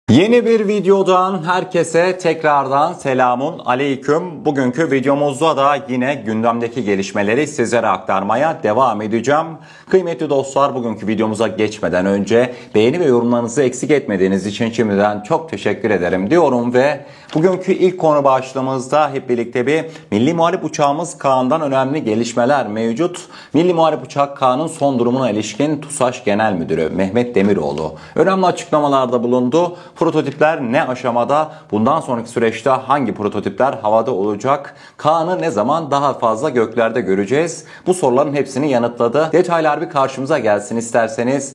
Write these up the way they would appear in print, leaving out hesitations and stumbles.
Yeni bir videodan herkese tekrardan selamun aleyküm. Bugünkü videomuzda da yine gündemdeki gelişmeleri sizlere aktarmaya devam edeceğim. Kıymetli dostlar, bugünkü videomuza geçmeden önce beğeni ve yorumlarınızı eksik etmediğiniz için şimdiden çok teşekkür ederim diyorum ve bugünkü ilk konu başlığımızda hep birlikte bir Milli Muharip Uçağımız Kaan'dan önemli gelişmeler mevcut. Milli Muharip Uçak Kaan'ın son durumuna ilişkin TUSAŞ Genel Müdürü Mehmet Demiroğlu önemli açıklamalarda bulundu. Prototipler ne aşamada? Bundan sonraki süreçte hangi prototipler havada olacak? Kaan'ı ne zaman daha fazla göklerde göreceğiz? Bu soruların hepsini yanıtladı. Detaylar bir karşımıza gelsin isterseniz.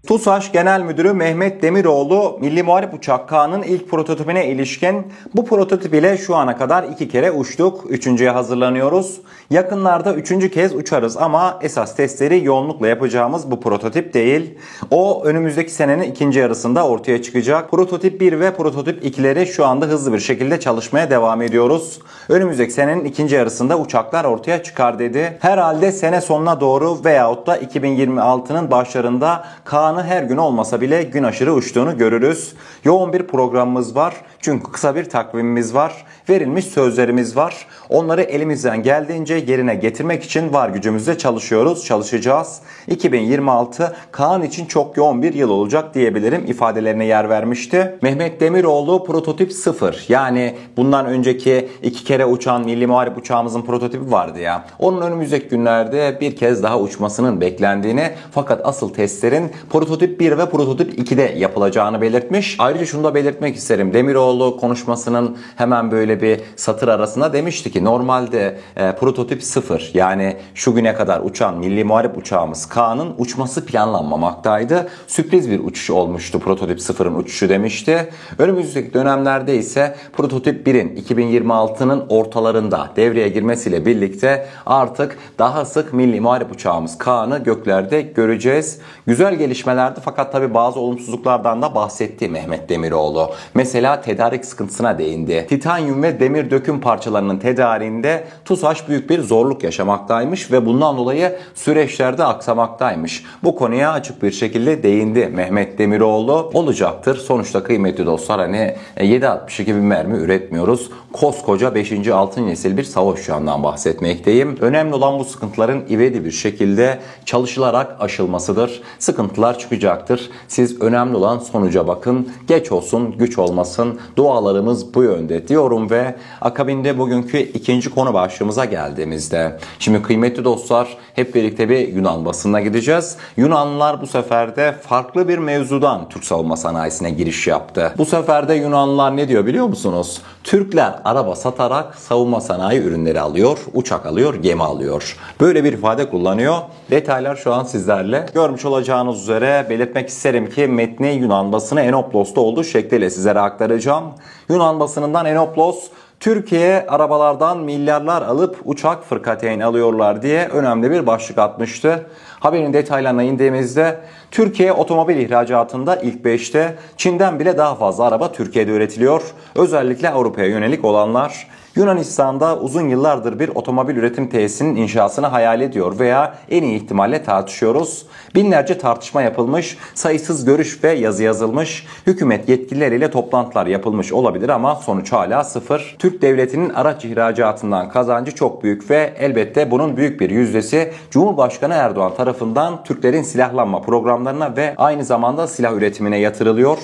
TUSAŞ Genel Müdürü Mehmet Demiroğlu, Milli Muharip Uçak Kaan'ın ilk prototipine ilişkin bu prototip ile şu ana kadar 2 kere uçtuk. 3.'ye hazırlanıyoruz. Yakınlarda 3. kez uçarız ama esas testleri yoğunlukla yapacağımız bu prototip değil. O önümüzdeki senenin ikinci yarısında ortaya çıkacak. Prototip 1 ve prototip 2'leri şu anda hızlı bir şekilde çalışmaya devam ediyoruz. Önümüzdeki senenin ikinci yarısında uçaklar ortaya çıkar dedi. Herhalde sene sonuna doğru veyahut da 2026'nın başlarında Kaan'ı her gün olmasa bile gün aşırı uçtuğunu görürüz. Yoğun bir programımız var. Çünkü kısa bir takvimimiz var. Verilmiş sözlerimiz var. Onları elimizden geldiğince yerine getirmek için var gücümüzle çalışıyoruz, çalışacağız. 2026 Kaan için çok yoğun bir yıl olacak diyebilirim ifadelerine yer vermişti. Mehmet Demiroğlu prototip 0, yani bundan önceki 2 kere uçan Milli Muharip uçağımızın prototipi vardı ya. Onun önümüzdeki günlerde bir kez daha uçmasının beklendiğini, fakat asıl testlerin prototip 1 ve prototip 2'de yapılacağını belirtmiş. Ayrıca şunu da belirtmek isterim. Demiroğlu konuşmasının hemen böyle bir satır arasında demişti ki normalde prototip 0, yani şu güne kadar uçan Milli Muharip uçağımız Kaan'ın uçması planlanmamaktaydı. Sürpriz bir uçuş olmuştu prototip 0'ın uçuşu demişti. Önümüzdeki dönemlerde ise prototip 1'in 2026'nın ortalarında devreye girmesiyle birlikte artık daha sık Milli Muharip uçağımız Kaan'ı göklerde göreceğiz. Güzel gelişmelerdi, fakat tabi bazı olumsuzluklardan da bahsetti Mehmet Demiroğlu. Mesela tedarik sıkıntısına değindi. Titanyum ve demir döküm parçalarının tedariğinde TUSAŞ büyük bir zorluk yaşamaktaymış ve bundan dolayı süreçlerde aksamaktaymış. Bu konuya açık bir şekilde değindi Mehmet Demiroğlu. Olacaktır. Sonuçta kıymetli dostlar, 7.62 bir mermi üretmiyoruz. Koskoca 5. 6. nesil bir savaş uçağından bahsetmekteyim. Önemli olan bu sıkıntıların ivedi bir şekilde çalışılarak aşılmasıdır. Sıkıntılar çıkacaktır. Siz önemli olan sonuca bakın. Geç olsun, güç olmasın. Dualarımız bu yönde diyorum ve akabinde bugünkü ikinci konu başlığımıza geldiğimizde. Şimdi kıymetli dostlar, hep birlikte bir Yunan basınına gideceğiz. Yunanlılar bu sefer de farklı bir mevzudan Türk savunma sanayisine giriş yaptı. Bu sefer de Yunanlılar ne diyor biliyor musunuz? Türkler araba satarak savunma sanayi ürünleri alıyor, uçak alıyor, gemi alıyor. Böyle bir ifade kullanıyor. Detaylar şu an sizlerle. Görmüş olacağınız üzere belirtmek isterim ki metni Yunan basını Enoplos'ta olduğu şekliyle sizlere aktaracağım. Yunan basınından Enoplos, Türkiye arabalardan milyarlar alıp uçak fırkateyn alıyorlar diye önemli bir başlık atmıştı. Haberin detaylarına indiğimizde Türkiye otomobil ihracatında ilk 5'te, Çin'den bile daha fazla araba Türkiye'de üretiliyor. Özellikle Avrupa'ya yönelik olanlar. Yunanistan'da uzun yıllardır bir otomobil üretim tesisinin inşasını hayal ediyor veya en iyi ihtimalle tartışıyoruz. Binlerce tartışma yapılmış, sayısız görüş ve yazı yazılmış, hükümet yetkilileriyle toplantılar yapılmış olabilir ama sonuç hala 0. Türk devletinin araç ihracatından kazancı çok büyük ve elbette bunun büyük bir yüzdesi Cumhurbaşkanı Erdoğan tarafından Türklerin silahlanma programlarına ve aynı zamanda silah üretimine yatırılıyor.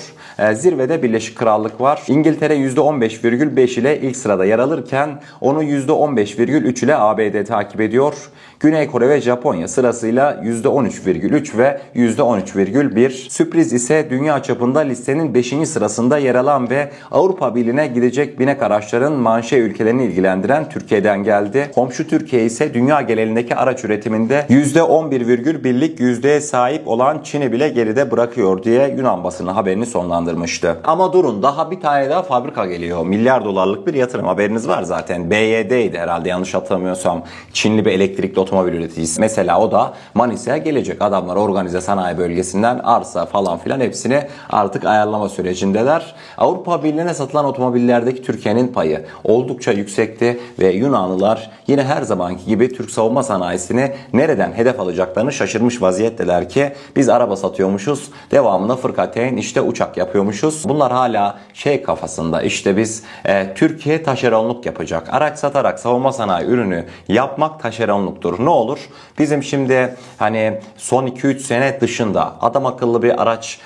Zirvede Birleşik Krallık var. İngiltere %15,5 ile ilk sırada yer alırken onu %15,3 ile ABD takip ediyor. Güney Kore ve Japonya sırasıyla %13,3 ve %13,1. Sürpriz ise dünya çapında listenin 5. sırasında yer alan ve Avrupa Birliği'ne gidecek binek araçların manşe ülkelerini ilgilendiren Türkiye'den geldi. Komşu Türkiye ise dünya genelindeki araç üretiminde %11,1'lik yüzdeye sahip olan Çin'i bile geride bırakıyor diye Yunan basını haberini sonlandırmıştı. Ama durun, daha bir tane daha fabrika geliyor. Milyar dolarlık bir yatırım, haberiniz var zaten. BYD'ydi herhalde, yanlış hatırlamıyorsam. Çinli bir elektrikli otomobil üreticisi. Mesela o da Manisa'ya gelecek. Adamlar organize sanayi bölgesinden arsa falan filan hepsini artık ayarlama sürecindeler. Avrupa Birliği'ne satılan otomobillerdeki Türkiye'nin payı oldukça yüksekti ve Yunanlılar yine her zamanki gibi Türk savunma sanayisini nereden hedef alacaklarını şaşırmış vaziyetteler ki biz araba satıyormuşuz, devamında fırkateyn işte uçak yapıyormuşuz. Bunlar hala kafasında, işte biz Türkiye taşeronluk yapacak. Araç satarak savunma sanayi ürünü yapmak taşeronluktur. Ne olur? Bizim şimdi hani son 2-3 sene dışında adam akıllı bir araç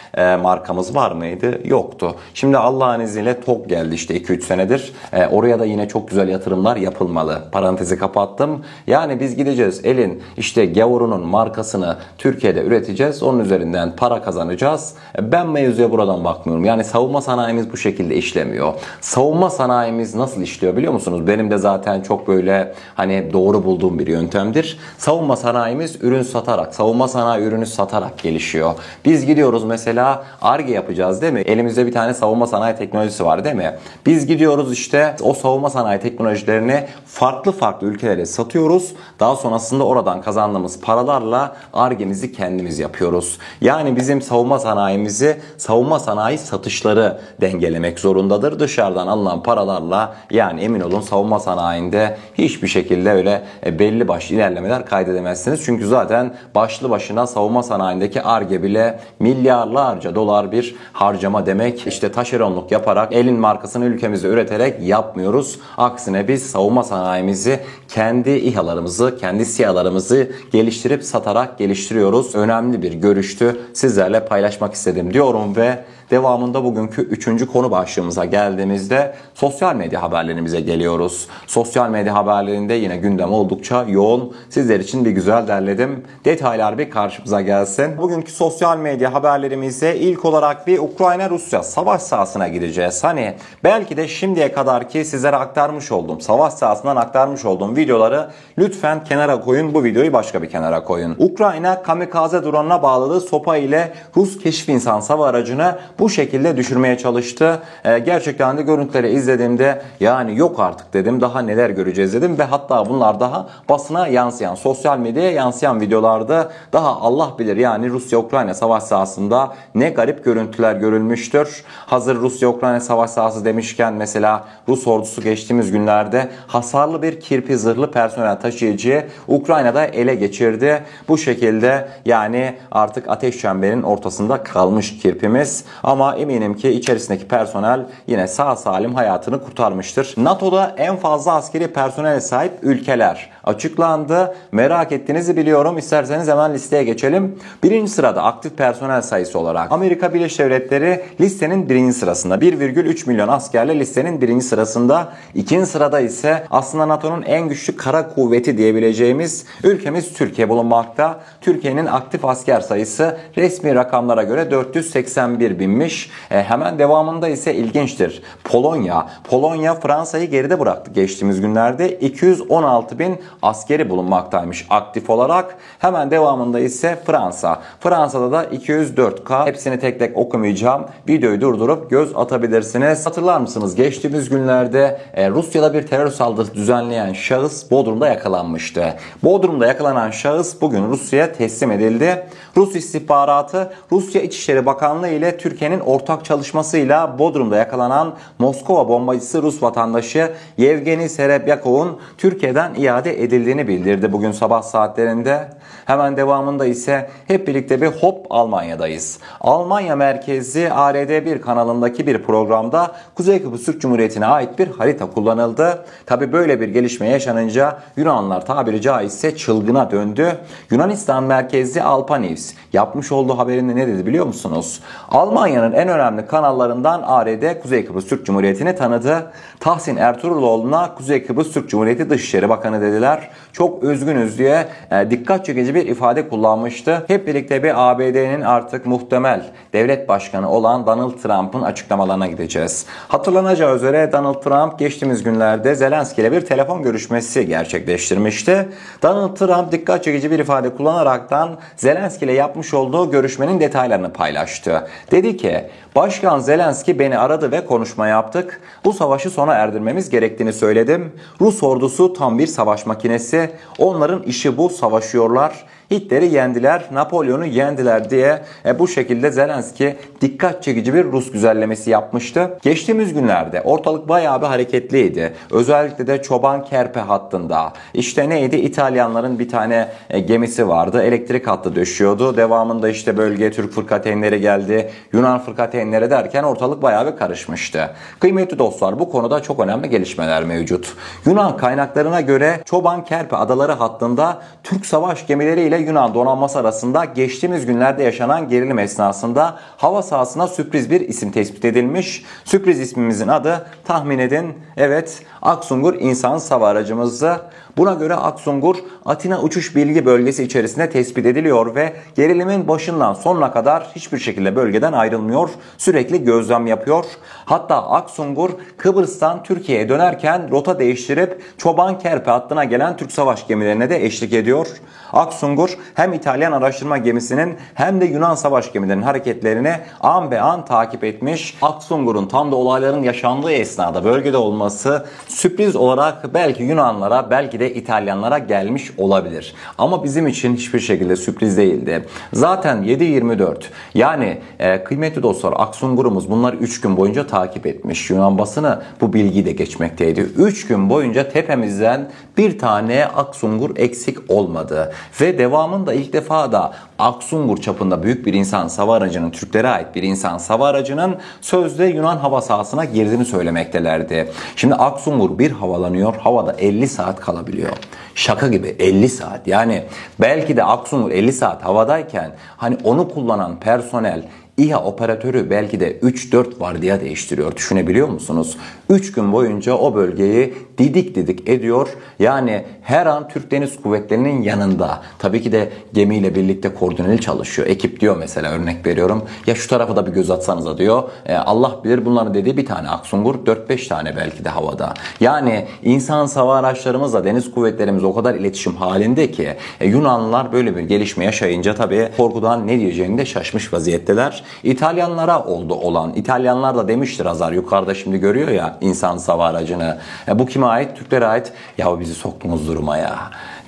markamız var mıydı? Yoktu. Şimdi Allah'ın izniyle TOG geldi işte 2-3 senedir. Oraya da yine çok güzel yatırımlar yapılmalı. Parantezi kapattım. Yani biz gideceğiz elin işte gavurunun markasını Türkiye'de üreteceğiz. Onun üzerinden para kazanacağız. Ben mevzuya buradan bakmıyorum. Yani savunma sanayimiz bu şekilde işlemiyor. Savunma sanayimiz nasıl işliyor biliyor musunuz? Benim de zaten çok böyle hani doğru bulduğum bir yöntemdir. Savunma sanayimiz ürün satarak, savunma sanayi ürünü satarak gelişiyor. Biz gidiyoruz mesela Ar-Ge yapacağız değil mi? Elimizde bir tane savunma sanayi teknolojisi var değil mi? Biz gidiyoruz işte o savunma sanayi teknolojilerini farklı ülkelere satıyoruz. Daha sonrasında oradan kazandığımız paralarla Ar-Ge'mizi kendimiz yapıyoruz. Yani bizim savunma sanayimizi savunma sanayi satışları dengelemek zorundadır. Dışarıdan alınan paralarla yani emin olun savunma sanayinde hiçbir şekilde öyle belli başlı ilerlemeler kaydedemezsiniz. Çünkü zaten başlı başına savunma sanayindeki Ar-Ge bile milyarlarca dolar bir harcama demek. İşte taşeronluk yaparak elin markasını ülkemizde üreterek yapmıyoruz. Aksine biz savunma sanayimizi kendi İHA'larımızı, kendi SİHA'larımızı geliştirip satarak geliştiriyoruz. Önemli bir görüştü. Sizlerle paylaşmak istedim diyorum ve devamında bugünkü 3. konu başlığımıza geldiğimizde sosyal medya haberlerimize geliyoruz. Sosyal medya haberlerinde yine gündem oldukça yoğun. Sizler için bir güzel derledim. Detaylar bir karşımıza gelsin. Bugünkü sosyal medya haberlerimizde ilk olarak bir Ukrayna-Rusya savaş sahasına gideceğiz. Hani belki de şimdiye kadar ki sizlere aktarmış olduğum, savaş sahasından aktarmış olduğum videoları lütfen kenara koyun. Bu videoyu başka bir kenara koyun. Ukrayna kamikaze drone'una bağladığı sopa ile Rus keşif insan hava aracını bu şekilde düşürmeye çalıştı. Gerçekten de görüntüleri izlediğimde yani yok artık dedim. Daha neler göreceğiz dedim ve hatta bunlar daha basına yansıyan, sosyal medyaya yansıyan videolarda daha Allah bilir yani Rusya-Ukrayna savaş sahasında ne garip görüntüler görülmüştür. Hazır Rusya-Ukrayna savaş sahası demişken mesela Rus ordusu geçtiğimiz günlerde hasarlı bir kirpi zırhlı personel taşıyıcıyı Ukrayna'da ele geçirdi. Bu şekilde yani artık ateş çemberinin ortasında kalmış kirpimiz. Ama eminim ki içerisindeki personel yine sağ salim hayatını kurtarmıştır. NATO'da en fazla askeri personele sahip ülkeler açıklandı. Merak ettiğinizi biliyorum. İsterseniz hemen listeye geçelim. Birinci sırada aktif personel sayısı olarak Amerika Birleşik Devletleri listenin birinci sırasında. 1,3 milyon askerle listenin birinci sırasında. İkinci sırada ise aslında NATO'nun en güçlü kara kuvveti diyebileceğimiz ülkemiz Türkiye bulunmakta. Türkiye'nin aktif asker sayısı resmi rakamlara göre 481 binmiş. Hemen devamında ise ilginçtir. Polonya Fransa'yı geride bıraktı geçtiğimiz günlerde. 216 bin askeri bulunmaktaymış aktif olarak. Hemen devamında ise Fransa. Fransa'da da 204K. Hepsini tek tek okumayacağım. Videoyu durdurup göz atabilirsiniz. Hatırlar mısınız? Geçtiğimiz günlerde Rusya'da bir terör saldırısı düzenleyen şahıs Bodrum'da yakalanmıştı. Bodrum'da yakalanan şahıs bugün Rusya'ya teslim edildi. Rus istihbaratı Rusya İçişleri Bakanlığı ile Türkiye'nin ortak çalışmasıyla Bodrum'da yakalanan Moskova bombacısı Rus vatandaşı Yevgeni Serebyakov'un Türkiye'den iade edildiğini bildirdi bugün sabah saatlerinde. Hemen devamında ise hep birlikte bir hop Almanya'dayız. Almanya merkezli ARD1 kanalındaki bir programda Kuzey Kıbrıs Türk Cumhuriyeti'ne ait bir harita kullanıldı. Tabi böyle bir gelişme yaşanınca Yunanlılar tabiri caizse çılgına döndü. Yunanistan merkezli Alpa News yapmış olduğu haberinde ne dedi biliyor musunuz? Almanya'nın en önemli kanallarından ARD Kuzey Kıbrıs Türk Cumhuriyeti'ni tanıdı. Tahsin Ertuğruloğlu'na Kuzey Kıbrıs Türk Cumhuriyeti Dışişleri Bakanı dediler. Çok üzgünüz diye dikkat çekici bir ifade kullanmıştı. Hep birlikte bir ABD'nin artık muhtemel devlet başkanı olan Donald Trump'ın açıklamalarına gideceğiz. Hatırlanacağı üzere Donald Trump geçtiğimiz günlerde Zelenski ile bir telefon görüşmesi gerçekleştirmişti. Donald Trump dikkat çekici bir ifade kullanaraktan Zelenski ile yapmış olduğu görüşmenin detaylarını paylaştı. Dedi ki Başkan Zelenski beni aradı ve konuşma yaptık. Bu savaşı sona erdirmemiz gerektiğini söyledim. Rus ordusu tam bir savaş makinesi. Onların işi bu, savaşıyorlar. Hitler'i yendiler, Napolyon'u yendiler diye bu şekilde Zelenski dikkat çekici bir Rus güzellemesi yapmıştı. Geçtiğimiz günlerde ortalık bayağı bir hareketliydi. Özellikle de Çoban-Kerpe hattında. İşte neydi? İtalyanların bir tane gemisi vardı. Elektrik hattı döşüyordu. Devamında işte bölgeye Türk fırkateynleri geldi. Yunan fırkateynleri derken ortalık bayağı bir karışmıştı. Kıymetli dostlar, bu konuda çok önemli gelişmeler mevcut. Yunan kaynaklarına göre Çoban-Kerpe adaları hattında Türk savaş gemileriyle Yunan donanması arasında geçtiğimiz günlerde yaşanan gerilim esnasında hava sahasına sürpriz bir isim tespit edilmiş. Sürpriz ismimizin adı, tahmin edin, evet, Aksungur insan hava aracımızdı. Buna göre Aksungur Atina uçuş bilgi bölgesi içerisinde tespit ediliyor ve gerilimin başından sonuna kadar hiçbir şekilde bölgeden ayrılmıyor. Sürekli gözlem yapıyor. Hatta Aksungur Kıbrıs'tan Türkiye'ye dönerken rota değiştirip Çoban-Kerpe hattına gelen Türk savaş gemilerine de eşlik ediyor. Aksungur hem İtalyan araştırma gemisinin hem de Yunan savaş gemilerinin hareketlerini an be an takip etmiş. Aksungur'un tam da olayların yaşandığı esnada bölgede olması sürpriz olarak belki Yunanlara, belki de İtalyanlara gelmiş olabilir. Ama bizim için hiçbir şekilde sürpriz değildi. Zaten 7/24, yani kıymetli dostlar, Aksungur'umuz bunlar 3 gün boyunca takip etmiş. Yunan basını bu bilgiyi de geçmekteydi. 3 gün boyunca tepemizden bir tane Aksungur eksik olmadı. Ve devamında ilk defa da Aksungur çapında büyük bir insan hava aracının, Türklere ait bir insan hava aracının sözde Yunan hava sahasına girdiğini söylemektelerdi. Şimdi Aksungur bir havalanıyor, havada 50 saat kalabiliyor. Şaka gibi 50 saat. Yani belki de Aksungur 50 saat havadayken hani onu kullanan personel, İHA operatörü belki de 3-4 vardiya değiştiriyor. Düşünebiliyor musunuz? 3 gün boyunca o bölgeyi didik didik ediyor. Yani her an Türk Deniz Kuvvetleri'nin yanında. Tabii ki de gemiyle birlikte koordineli çalışıyor. Ekip diyor mesela, örnek veriyorum, ya şu tarafa da bir göz atsanıza diyor. Allah bilir bunların dediği bir tane Aksungur, 4-5 tane belki de havada. Yani insan hava araçlarımızla deniz kuvvetlerimiz o kadar iletişim halinde ki Yunanlılar böyle bir gelişme yaşayınca tabii korkudan ne diyeceğini de şaşmış vaziyetteler. İtalyanlara oldu olan. İtalyanlar da demiştir, Hazar yukarıda şimdi görüyor ya insan hava aracını. Bu kime ait? Türklere ait. Ya bizi soktunuz duruma ya.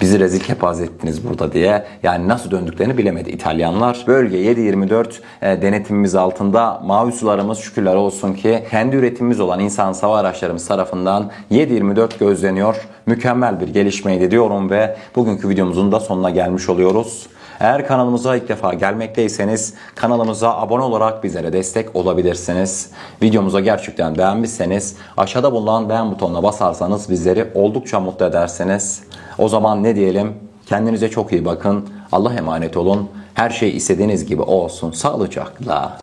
Bizi rezil kepaze ettiniz burada diye. Yani nasıl döndüklerini bilemedi İtalyanlar. Bölge 7/24 denetimimiz altında. Mavi sularımız şükürler olsun ki kendi üretimimiz olan insan hava araçlarımız tarafından 7/24 gözleniyor. Mükemmel bir gelişmeydi diyorum ve bugünkü videomuzun da sonuna gelmiş oluyoruz. Eğer kanalımıza ilk defa gelmekteyseniz kanalımıza abone olarak bizlere destek olabilirsiniz. Videomuza gerçekten beğenmişseniz aşağıda bulunan beğen butonuna basarsanız bizleri oldukça mutlu edersiniz. O zaman ne diyelim? Kendinize çok iyi bakın. Allah'a emanet olun. Her şey istediğiniz gibi olsun. Sağlıcakla.